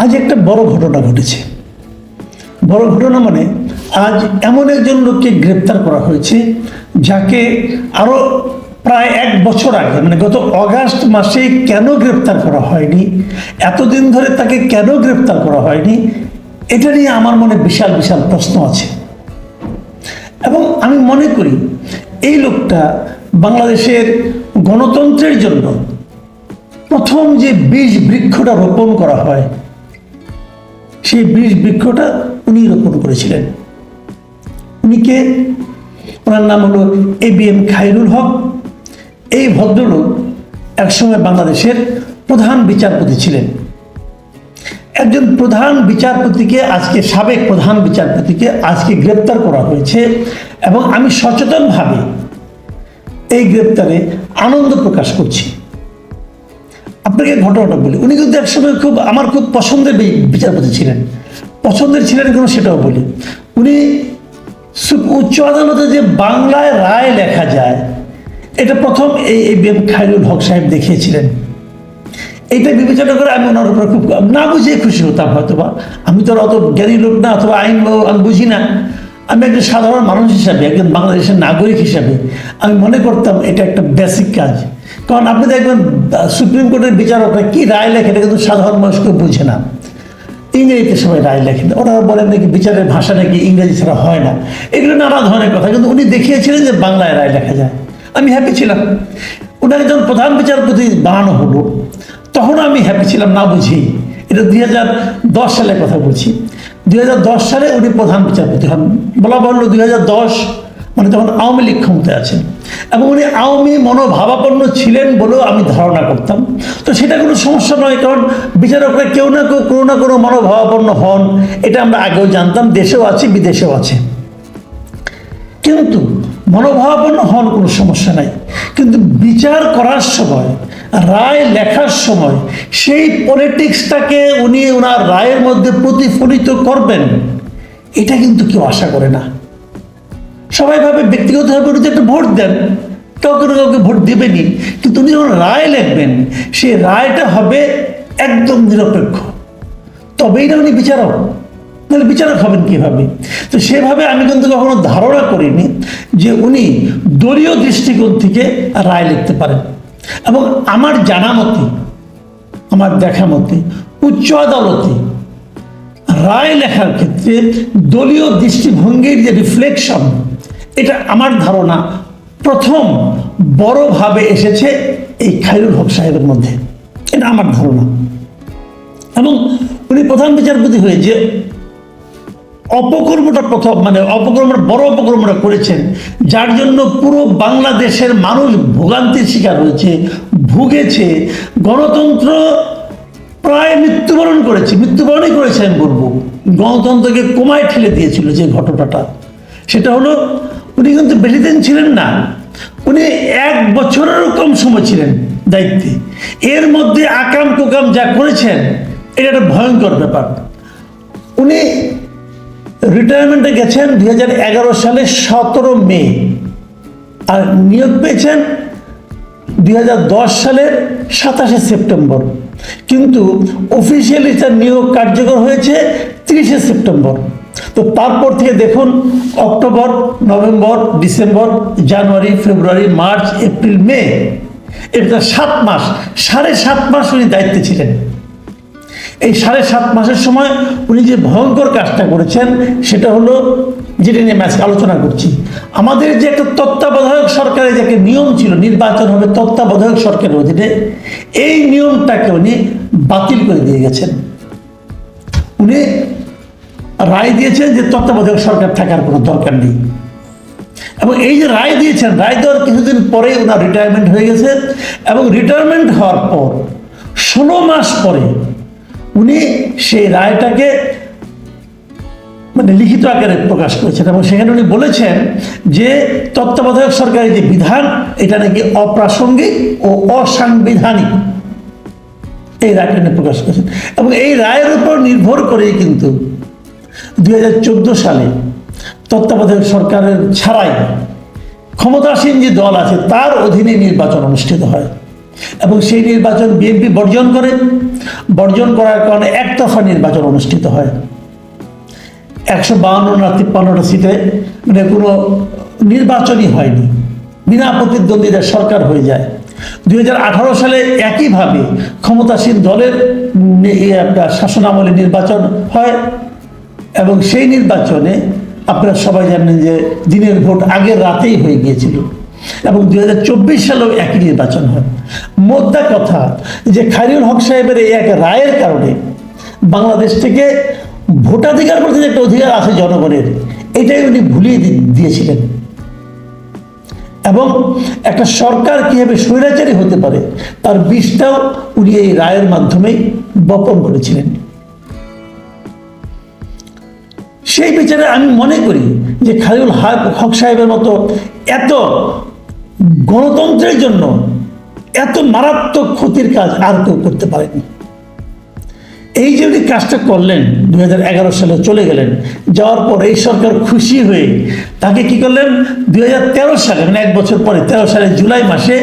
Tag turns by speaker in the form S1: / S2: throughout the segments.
S1: আজ একটা বড় ঘটনা ঘটেছে। বড় ঘটনা মানে আজ এমন একজন লোককে গ্রেপ্তার করা হয়েছে যাকে আরো প্রায় 1 বছর আগে মানে গত অগাস্ট মাসে কেন গ্রেপ্তার করা হয়নি, এতদিন ধরে তাকে কেন গ্রেপ্তার করা হয়নি, এটা নিয়ে আমার মনে বিশাল বিশাল প্রশ্ন আছে। এবং আমি মনে করি এই লোকটা বাংলাদেশের গণতন্ত্রের জন্য প্রথম যে বীজ বৃক্ষটা রোপণ করা হয় সেই বীজ বৃক্ষটা উনি রোপণ করেছিলেন। উনি কে? ওনার নাম হলো ABM খায়রুল হক। এই ভদ্রলোক একসময় বাংলাদেশের প্রধান বিচারপতি ছিলেন। একজন প্রধান বিচারপতিকে আজকে, সাবেক প্রধান বিচারপতিকে আজকে গ্রেপ্তার করা হয়েছে এবং আমি সচেতনভাবে এই গ্রেপ্তারে আনন্দ প্রকাশ করছি। আপনাকে ঘটনাটা বলি, উনি কিন্তু একসময় আমার খুব পছন্দের বিচারপতি ছিলেন। পছন্দের ছিলেন কেন সেটাও বলি। উনি উচ্চ আদালতে যে বাংলায় রায় লেখা যায় এটা প্রথম এই ABM খায়রুল হক সাহেব দেখিয়েছিলেন। এইটা বিবেচনা করে আমি ওনার উপরে খুব না বুঝিয়ে খুশি হতাম। হয়তোবা আমি তো অত জ্ঞানী লোক না, অথবা আইন আমি বুঝি না। আমি একজন সাধারণ মানুষ হিসাবে, একজন বাংলাদেশের নাগরিক হিসাবে আমি মনে করতাম এটা একটা বেসিক কাজ। কারণ আপনি দেখবেন সুপ্রিম কোর্টের বিচারকরা কি রায় লেখে এটা কিন্তু সাধারণ মানুষ কেউ বুঝে না। ইংরেজিতে সবাই রায় লেখেন, ওরা বলেন নাকি বিচারের ভাষা নাকি ইংরেজি ছাড়া হয় না, এগুলো নানা ধরনের কথা। কিন্তু উনি দেখিয়েছিলেন যে বাংলায় রায় লেখা যায়। আমি হ্যাপি ছিলাম। উনাকে যখন প্রধান বিচারপতি বানানো হলো তখন আমি হ্যাপি ছিলাম না বুঝি। এটা 2010 সালের কথা বলছি। 2010 সালে উনি প্রধান বিচারপতি হন। বলা বাহুল্য 2010 মানে তখন আওয়ামী লীগ ক্ষমতায় আছেন এবং উনি আওয়ামী মনোভাবাপন্ন ছিলেন বলেও আমি ধারণা করতাম। তো সেটা কোনো সমস্যা নয়, কারণ বিচারকরা কেউ না কেউ কোনো না কোনো মনোভাবাপন্ন হন, এটা আমরা আগেও জানতাম, দেশেও আছে বিদেশেও আছে। কিন্তু মনোভাবাপন্ন হন কোনো সমস্যা নাই, কিন্তু বিচার করার সময়, রায় লেখার সময় সেই পলিটিক্সটাকে উনি ওনার রায়ের মধ্যে প্রতিফলিত করবেন এটা কিন্তু কেউ আশা করে না। সবাই ভাবে ব্যক্তিগতভাবে উনি একটা ভোট দেন, কাউকে না কাউকে ভোট দেবেনই, কিন্তু উনি যখন রায় লিখবেন সেই রায়টা হবে একদম নিরপেক্ষ, তবেই না উনি বিচারক। তাহলে বিচারক হবেন কীভাবে? তো সেভাবে আমি কিন্তু কখনো ধারণা করিনি যে উনি দলীয় দৃষ্টিকোণ থেকে রায় লিখতে পারেন। এবং আমার জানা মতে, আমার দেখা মতে উচ্চ আদালতে রায় লেখার ক্ষেত্রে দলীয় দৃষ্টিভঙ্গির যে রিফ্লেকশন, এটা আমার ধারণা প্রথম বড়ভাবে এসেছে এই খায়রুল হক সাহেবের মধ্যে। এটা আমার ধারণা। এবং উনি প্রধান বিচারপতি হয়ে যে অপকর্মটা বড় অপকর্মটা করেছেন, যার জন্য পুরো বাংলাদেশের মানুষ ভোগান্তির শিকার হয়েছে, ভুগেছে, গণতন্ত্র প্রায় মৃত্যুবরণই করেছে আমি বলবো। গণতন্ত্রকে কোমায় ঠেলে দিয়েছিল যে ঘটনাটা, সেটা হলো উনি কিন্তু বেশি দিন ছিলেন না, উনি 1 বছরেরও কম সময় ছিলেন দায়িত্বে। এর মধ্যে আকাম কুকাম যা করেছেন এটা একটা ভয়ঙ্কর ব্যাপার। উনি রিটায়ারমেন্টে গেছেন 2011 সালের 17 মে, আর নিয়োগ পেয়েছেন 2010 সালের 27 সেপ্টেম্বর, কিন্তু অফিসিয়ালি তার নিয়োগ কার্যকর হয়েছে 30 সেপ্টেম্বর। তো তারপর থেকে দেখুন অক্টোবর, নভেম্বর, ডিসেম্বর, জানুয়ারি, ফেব্রুয়ারি, মার্চ, এপ্রিল, মে, এটা 7 মাস, 7.5 মাস উনি দায়িত্বে ছিলেন। এই 7.5 মাসের সময় উনি যে ভয়ঙ্কর কাজটা করেছেন সেটা হলো, যেটা নিয়ে আজকে আলোচনা করছি, আমাদের যে একটা তত্ত্বাবধায়ক সরকারের যে একটা নিয়ম ছিল, নির্বাচন হবে তত্ত্বাবধায়ক সরকারের অধীনে, এই নিয়মটাকে উনি বাতিল করে দিয়ে গেছেন। উনি রায় দিয়েছেন যে তত্ত্বাবধায়ক সরকার থাকার কোনো দরকার নেই। এবং এই যে রায় দিয়েছেন, রায় দেওয়ার কিছুদিন পরে ওনার রিটায়ারমেন্ট হয়ে গেছে। এবং রিটায়ারমেন্ট হওয়ার পর 16 মাস পরে উনি সেই রায়টাকে লিখিত আকারে প্রকাশ করেছেন এবং সেখানে উনি বলেছেন যে তত্ত্বাবধায়ক সরকারের যে বিধান এটা নাকি অপ্রাসঙ্গিক ও অসাংবিধানিক। এই রায়টা নিয়ে প্রকাশ করেছেন এবং এই রায়ের উপর নির্ভর করেই কিন্তু 2014 সালে তত্ত্বাবধায়ক সরকারের ছাড়াই ক্ষমতাসীন যে দল আছে তার অধীনে নির্বাচন অনুষ্ঠিত হয়। এবং সেই নির্বাচন বিএনপি বর্জন করার কারণে একতরফা নির্বাচন অনুষ্ঠিত হয়। 152 না 53টা সিটে মানে কোনো নির্বাচনই হয়নি, বিনা প্রতিদ্বন্দ্বিতার সরকার হয়ে যায়। 2018 সালে একইভাবে ক্ষমতাসীন দলের আপনার শাসনামলে নির্বাচন হয় এবং সেই নির্বাচনে আপনারা সবাই জানেন যে দিনের ভোট আগের রাতেই হয়ে গিয়েছিল এবং 2024 সালেও একই নির্বাচন হয়। মোদ্দা কথা যে খায়রুল হক সাহেবের এই এক রায়ের কারণে বাংলাদেশ থেকে ভোটাধিকার বলতে যে একটা অধিকার আছে জনগণের, এটাই উনি ভুলিয়ে দিয়েছিলেন এবং একটা সরকার কিভাবে স্বৈরাচারী হতে পারে তার বিষটাও উনি এই রায়ের মাধ্যমেই বপন করেছিলেন। সেই বিচারে আমি মনে করি যে খায়রুল হক সাহেবের মতো এত গণতন্ত্রের জন্য এত মারাত্মক ক্ষতির কাজ আর কেউ করতে পারেনি। এই যে উনি কাজটা করলেন 2011 সালে চলে গেলেন, যাওয়ার পর এই সরকার খুশি হয়ে তাকে কি করলেন 2013 সালে মানে 1 বছর পরে 13 সালে জুলাই মাসে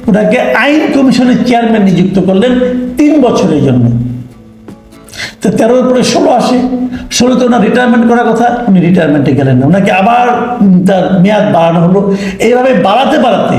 S1: ওনাকে আইন কমিশনের চেয়ারম্যান নিযুক্ত করলেন 3 বছরের জন্য। তো 13-এর পরে 16 আসে, 16-তে ওনার রিটায়ারমেন্ট করার কথা, উনি রিটায়ারমেন্টে গেলেন না, ওনাকে আবার তার মেয়াদ বাড়ানো হলো। এইভাবে বাড়াতে বাড়াতে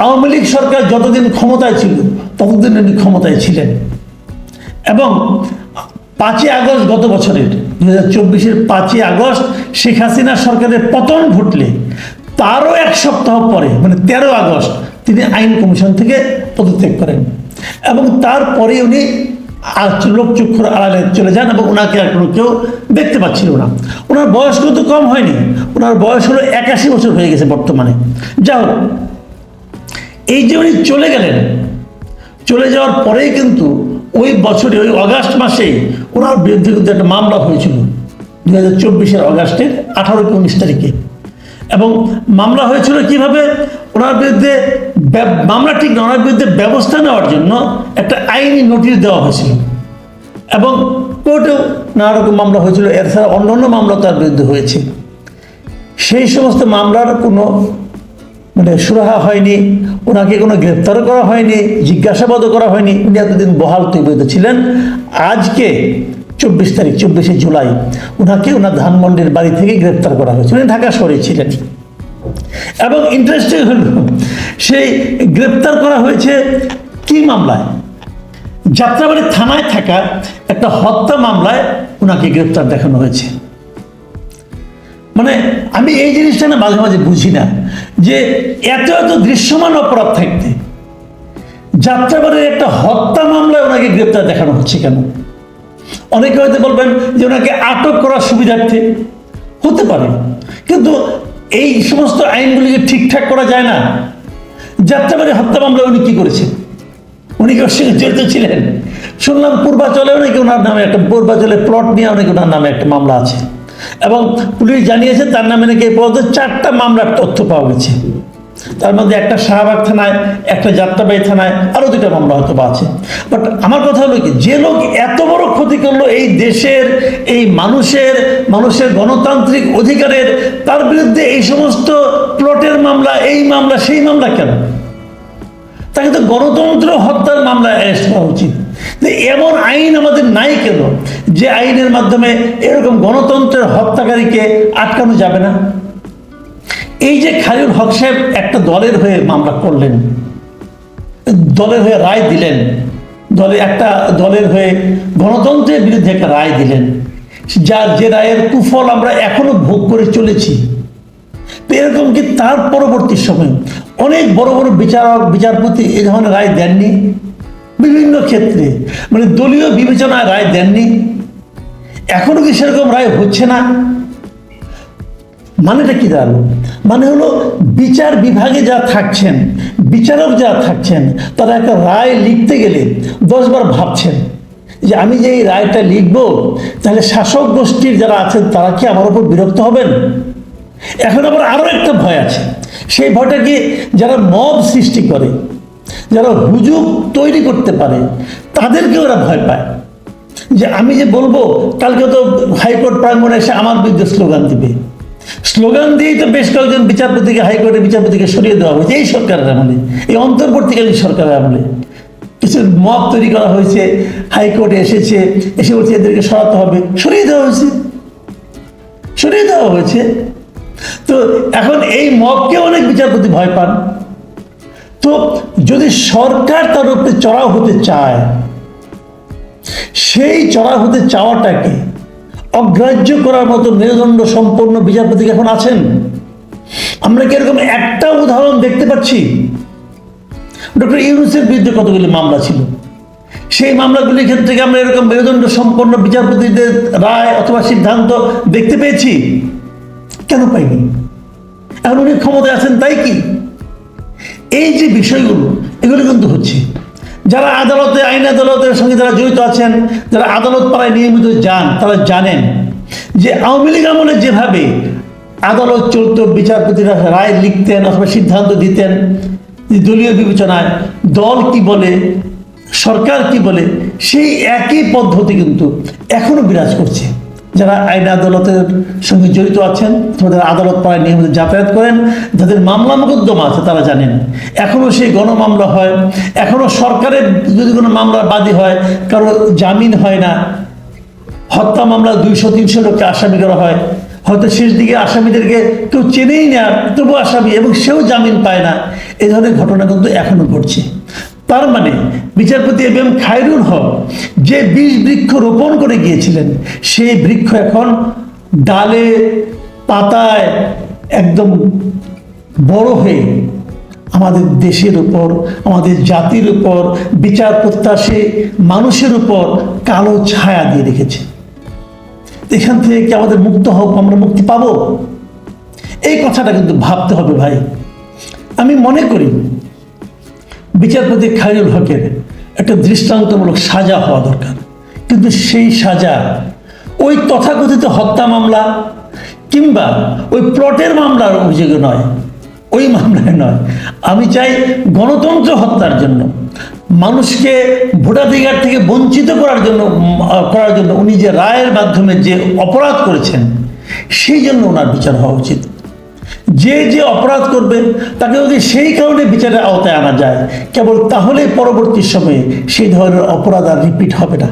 S1: আওয়ামী লীগ সরকার যতদিন ক্ষমতায় ছিল ততদিন উনি ক্ষমতায় ছিলেন এবং 5ই আগস্ট গত বছরের 2024-এর 5ই আগস্ট শেখ হাসিনা সরকারের পতন ঘটলে তারও 1 সপ্তাহ পরে মানে 13 আগস্ট তিনি আইন কমিশন থেকে পদত্যাগ করেন এবং তারপরে উনি লোকচক্ষুর আড়ালে চলে যান এবং ওনাকে আর কোনো কেউ দেখতে পাচ্ছিল না। ওনার বয়স কিন্তু কম হয়নি, ওনার বয়স হলো 81 বছর হয়ে গেছে বর্তমানে। যা হোক, এই যে উনি চলে গেলেন, চলে যাওয়ার পরেই কিন্তু ওই বছরে ওই অগাস্ট মাসেই ওনার বিরুদ্ধে কিন্তু একটা মামলা হয়েছিল 2024-এর অগাস্টের 18-19 তারিখে এবং মামলা হয়েছিল কিভাবে ওনার বিরুদ্ধে মামলা ঠিক না, ওনার বিরুদ্ধে ব্যবস্থা নেওয়ার জন্য একটা আইনি নোটিশ দেওয়া হয়েছিল এবং কোর্টেও নানা রকম মামলা হয়েছিল। এছাড়া অন্যান্য মামলা তার বিরুদ্ধে হয়েছে। সেই সমস্ত মামলার কোনো মানে সুরাহা হয়নি, ওনাকে কোনো গ্রেপ্তারও করা হয়নি, জিজ্ঞাসাবাদও করা হয়নি, উনি এতদিন বহাল তবিয়ত ছিলেন। আজকে 24 তারিখ 24শে জুলাই ওনাকে ওনার ধানমন্ডির বাড়ি থেকে গ্রেপ্তার করা হয়েছে, উনি ঢাকা শহরে ছিলেন এবং ইন্টারেস্টিং হল সেই গ্রেপ্তার করা হয়েছে কি মামলায়? যাত্রাবাড়ি থানায় থাকা একটা হত্যা মামলায় ওনাকে গ্রেপ্তার দেখানো হয়েছে। মানে আমি এই জিনিসটা না মাঝে মাঝে বুঝি না যে এত এত দৃশ্যমান অপরাধ থাকতে যাত্রাবাড়ির একটা হত্যা মামলায় ওনাকে গ্রেপ্তার দেখানো হচ্ছে কেন? অনেকে হয়তো বলবেন যে ওনাকে আটক করার সুবিধার্থে, হতে পারে, কিন্তু এই সমস্ত আইনগুলিকে ঠিকঠাক করা যায় না। যাত্রাবাড়ি হত্যা মামলায় উনি কি করেছেন? উনি কি ওর সঙ্গে জড়িত ছিলেন? শুনলাম পূর্বাচলেও নাকি ওনার নামে একটা, পূর্বাচলে প্লট নিয়ে অনেকে ওনার নামে একটা মামলা আছে এবং পুলিশ জানিয়েছে তার নামে নাকি এই পর্যন্ত 4টা মামলার তথ্য পাওয়া গেছে। তার মধ্যে একটা শাহবাগ থানায়, একটা যাত্রাবাড়ি থানায়, আরও 2টা মামলা হয়তো আছে। বাট আমার কথা হলো কি, যে লোক এত বড় ক্ষতি করলো এই দেশের, এই মানুষের গণতান্ত্রিক অধিকারের, তার বিরুদ্ধে এই সমস্ত প্লটের মামলা, এই মামলা সেই মামলা কেন? তাকে তো গণতন্ত্র হত্যার মামলায় অ্যারেস্ট করা উচিত। এমন আইন আমাদের নাই কেন যে আইনের মাধ্যমে এরকম গণতন্ত্রের হত্যাকারীকে আটকানো যাবে না? এই যে খায়রুল হক সাহেব একটা দলের হয়ে মামলা করলেন, দলের হয়ে রায় দিলেন, দলের হয়ে গণতন্ত্রের বিরুদ্ধে একটা রায় দিলেন, যে রায়ের কুফল আমরা এখনো ভোগ করে চলেছি। এরকম কি তার পরবর্তী সময় অনেক বড় বড় বিচারপতি এই ধরনের রায় দেননি? বিভিন্ন ক্ষেত্রে মানে দলীয় বিবেচনায় রায় দেননি? এখনো কি সেরকম রায় হচ্ছে না? মানেটা কি দাঁড়ালো? মানে হলো বিচার বিভাগে যা থাকছেন, বিচারক যা থাকছেন, তারা একটা রায় লিখতে গেলে 10 বার ভাবছেন যে আমি যে এই রায়টা লিখবো তাহলে শাসক গোষ্ঠীর যারা আছেন তারা কি আমার উপর বিরক্ত হবেন? এখন আবার আরও একটা ভয় আছে, সেই ভয়টা কি যারা মব সৃষ্টি করে, যারা হুজুগ তৈরি করতে পারে, তাদেরকে ওরা ভয় পায় যে আমি যে বলবো কালকে তো হাইকোর্ট প্রাঙ্গণে এসে আমার বিরুদ্ধে স্লোগান দিবে। স্লোগান দিয়েই তো বেশ কয়েকজন বিচারপতিকে, হাইকোর্টের বিচারপতিকে সরিয়ে দেওয়া হয়েছে এই সরকারের আমলে, এই অন্তর্বর্তীকালীন সরকারের আমলে। কিছু মব তৈরি করা হয়েছে, হাইকোর্টে এসেছে, এসে বলছে এদেরকে সরাতে হবে, সরিয়ে দেওয়া হয়েছে, সরিয়ে দেওয়া হয়েছে। তো এখন এই মবকে অনেক বিচারপতি ভয় পান। তো যদি সরকার তার উপরে চড়াও হতে চায়, সেই চড়াও হতে চাওয়াটাকে অগ্রাহ্য করার মতো মেরুদণ্ড সম্পন্ন বিচারপতি এখন আছেন? আমরা কি এরকম একটা উদাহরণ দেখতে পাচ্ছি? ডক্টর ইউনূসের বিরুদ্ধে কতগুলি মামলা ছিল, সেই মামলাগুলির ক্ষেত্রে কি আমরা এরকম মেরুদণ্ড সম্পন্ন বিচারপতিদের রায় অথবা সিদ্ধান্ত দেখতে পেয়েছি? কেন পাইনি? এখন উনি ক্ষমতায় আছেন তাই কি? এই যে বিষয়গুলো, এগুলো কিন্তু হচ্ছে। যারা আদালতে, আইন আদালতের সঙ্গে যারা জড়িত আছেন, যারা আদালত পাড়ায় নিয়মিত যান, তারা জানেন যে আওয়ামী লীগ আমলে যেভাবে আদালত চলত, বিচারপতিরা রায় লিখতেন অথবা সিদ্ধান্ত দিতেন দলীয় বিবেচনায়, দল কি বলে, সরকার কি বলে, সেই একই পদ্ধতি কিন্তু এখনো বিরাজ করছে। যারা আইন আদালতের সঙ্গে জড়িত আছেন, যারা আদালত পাড়ায় নিয়মিত যাতায়াত করেন, যাদের মামলা মোকদ্দমা আছে, তারা জানেন এখনো সেই গণমামলা হয়, এখনো সরকারের যদি কোনো মামলা বাদী হয়, কারো জামিন হয় না। হত্যা মামলা 200-300 লোককে আসামি করা হয়, হয়তো শেষ দিকে আসামিদেরকে কেউ চেনেই না, তবু আসামি, এবং সেও জামিন পায় না। এই ধরনের ঘটনা কিন্তু এখনো ঘটছে। তার মানে বিচারপতি এবিএম খায়রুল হক যে 20 বৃক্ষ রোপণ করে গিয়েছিলেন, সেই বৃক্ষ এখন ডালে পাতায় একদম বড় হয়ে আমাদের দেশের উপর, আমাদের জাতির উপর, বিচার প্রত্যাশী মানুষের উপর কালো ছায়া দিয়ে রেখেছে। এখান থেকে কি আমাদের মুক্ত হোক, আমরা মুক্তি পাবো? এই কথাটা কিন্তু ভাবতে হবে ভাই। আমি মনে করি বিচারপতি খায়রুল হকের একটা দৃষ্টান্তমূলক সাজা হওয়া দরকার, কিন্তু সেই সাজা ওই তথাকথিত হত্যা মামলা কিংবা ওই প্লটের মামলার অভিযোগে নয়, ওই মামলায় নয়। আমি চাই গণতন্ত্র হত্যার জন্য, মানুষকে ভোটাধিকার থেকে বঞ্চিত করার জন্য উনি যে রায়ের মাধ্যমে যে অপরাধ করেছেন, সেই জন্য ওনার বিচার হওয়া উচিত। যে যে অপরাধ করবে তাকে যদি সেই কারণে বিচারের আওতায় আনা যায়, কেবল তাহলে পরবর্তী সময়ে সেই ধরনের অপরাধ আর রিপিট হবে না।